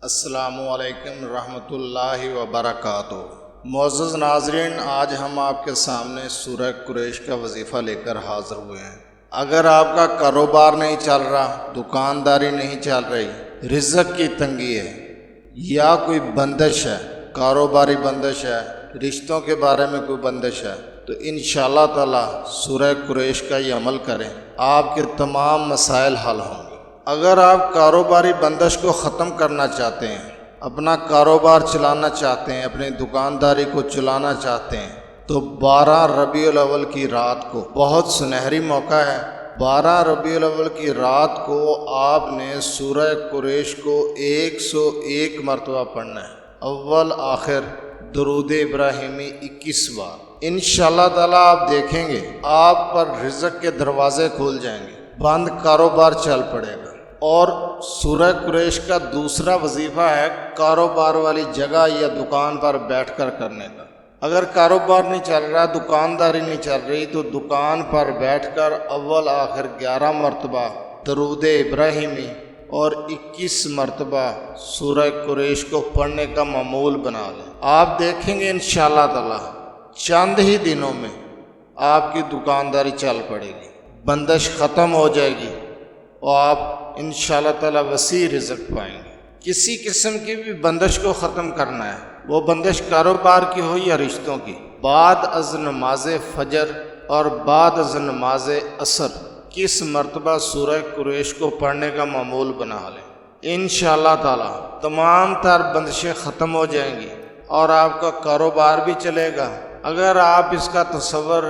السلام علیکم ورحمۃ اللہ وبرکاتہ۔ معزز ناظرین، آج ہم آپ کے سامنے سورہ قریش کا وظیفہ لے کر حاضر ہوئے ہیں۔ اگر آپ کا کاروبار نہیں چل رہا، دکانداری نہیں چل رہی، رزق کی تنگی ہے یا کوئی بندش ہے، کاروباری بندش ہے، رشتوں کے بارے میں کوئی بندش ہے، تو انشاءاللہ تعالی سورہ قریش کا یہ عمل کریں، آپ کے تمام مسائل حل ہوں گے۔ اگر آپ کاروباری بندش کو ختم کرنا چاہتے ہیں، اپنا کاروبار چلانا چاہتے ہیں، اپنی دکانداری کو چلانا چاہتے ہیں، تو 12 ربیع الاول کی رات کو بہت سنہری موقع ہے۔ 12 ربیع الاول کی رات کو آپ نے سورہ قریش کو 101 مرتبہ پڑھنا ہے، اول آخر درود ابراہیمی 21 بار۔ انشاءاللہ تعالیٰ آپ دیکھیں گے آپ پر رزق کے دروازے کھول جائیں گے، بند کاروبار چل پڑے گا۔ اور سورہ قریش کا دوسرا وظیفہ ہے کاروبار والی جگہ یا دکان پر بیٹھ کر کرنے کا۔ اگر کاروبار نہیں چل رہا، دکانداری نہیں چل رہی، تو دکان پر بیٹھ کر اول آخر 11 مرتبہ درود ابراہیمی اور 21 مرتبہ سورہ قریش کو پڑھنے کا معمول بنا لیں۔ آپ دیکھیں گے انشاءاللہ تعالی چند ہی دنوں میں آپ کی دکانداری چل پڑے گی، بندش ختم ہو جائے گی اور آپ انشاءاللہ تعالی وسیع رزق پائیں گے۔ کسی قسم کی بھی بندش کو ختم کرنا ہے، وہ بندش کاروبار کی ہو یا رشتوں کی، بعد از نماز فجر اور بعد از نماز عصر 21 مرتبہ سورہ قریش کو پڑھنے کا معمول بنا لیں۔ انشاءاللہ تعالی تمام تر بندشیں ختم ہو جائیں گی اور آپ کا کاروبار بھی چلے گا۔ اگر آپ اس کا تصور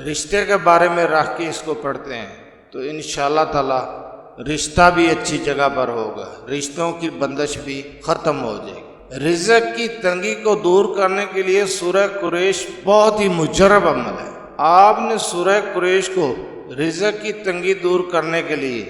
رشتے کے بارے میں رکھ کے اس کو پڑھتے ہیں تو انشاءاللہ تعالی رشتہ بھی اچھی جگہ پر ہوگا، رشتوں کی بندش بھی ختم ہو جائے گی۔ رزق کی تنگی کو دور کرنے کے لیے سورہ قریش بہت ہی مجرب عمل ہے۔ آپ نے سورہ قریش کو رزق کی تنگی دور کرنے کے لیے،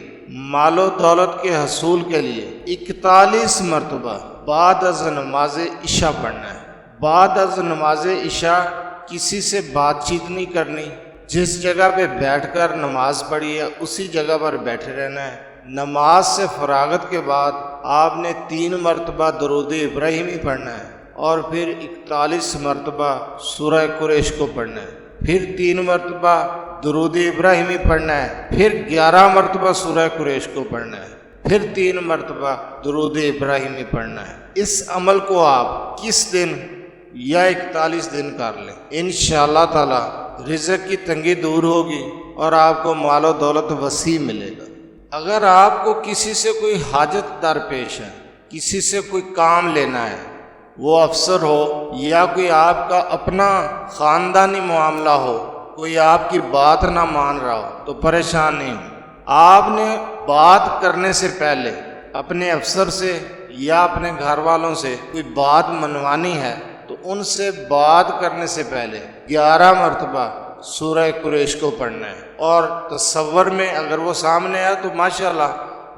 مال و دولت کے حصول کے لیے 41 مرتبہ بعد از نماز عشاء پڑھنا ہے۔ بعد از نماز عشاء کسی سے بات چیت نہیں کرنی، جس جگہ پہ بیٹھ کر نماز پڑھی ہے اسی جگہ پر بیٹھے رہنا ہے۔ نماز سے فراغت کے بعد آپ نے 3 مرتبہ درود ابراہیمی پڑھنا ہے اور پھر 41 مرتبہ سورہ قریش کو پڑھنا ہے، پھر 3 مرتبہ درود ابراہیمی پڑھنا ہے، پھر 11 مرتبہ سورہ قریش کو پڑھنا ہے، پھر 3 مرتبہ درود ابراہیمی پڑھنا ہے۔ اس عمل کو آپ کس دن یا 41 دن کر لیں، انشاءاللہ تعالی رزق کی تنگی دور ہوگی اور آپ کو مال و دولت وسیع ملے گا۔ اگر آپ کو کسی سے کوئی حاجت درپیش ہے، کسی سے کوئی کام لینا ہے، وہ افسر ہو یا کوئی آپ کا اپنا خاندانی معاملہ ہو، کوئی آپ کی بات نہ مان رہا ہو، تو پریشان نہیں ہو۔ آپ نے بات کرنے سے پہلے اپنے افسر سے یا اپنے گھر والوں سے کوئی بات منوانی ہے تو ان سے بات کرنے سے پہلے 11 مرتبہ سورہ قریش کو پڑھنا ہے، اور تصور میں اگر وہ سامنے ہے تو ماشاءاللہ،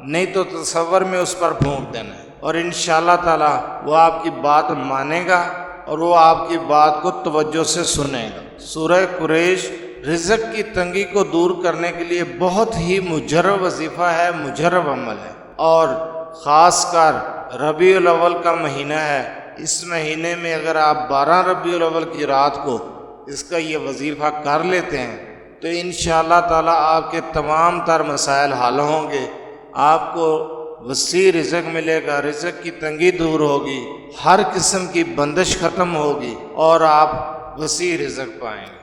نہیں تو تصور میں اس پر پھونک دینا ہے، اور انشاءاللہ تعالی وہ آپ کی بات مانے گا اور وہ آپ کی بات کو توجہ سے سنے گا۔ سورہ قریش رزق کی تنگی کو دور کرنے کے لیے بہت ہی مجرب وظیفہ ہے، مجرب عمل ہے، اور خاص کر ربیع الاول کا مہینہ ہے۔ اس مہینے میں اگر آپ 12 ربیع الاول کی رات کو اس کا یہ وظیفہ کر لیتے ہیں تو انشاءاللہ تعالی آپ کے تمام تر مسائل حل ہوں گے، آپ کو وسیع رزق ملے گا، رزق کی تنگی دور ہوگی، ہر قسم کی بندش ختم ہوگی اور آپ وسیع رزق پائیں گے۔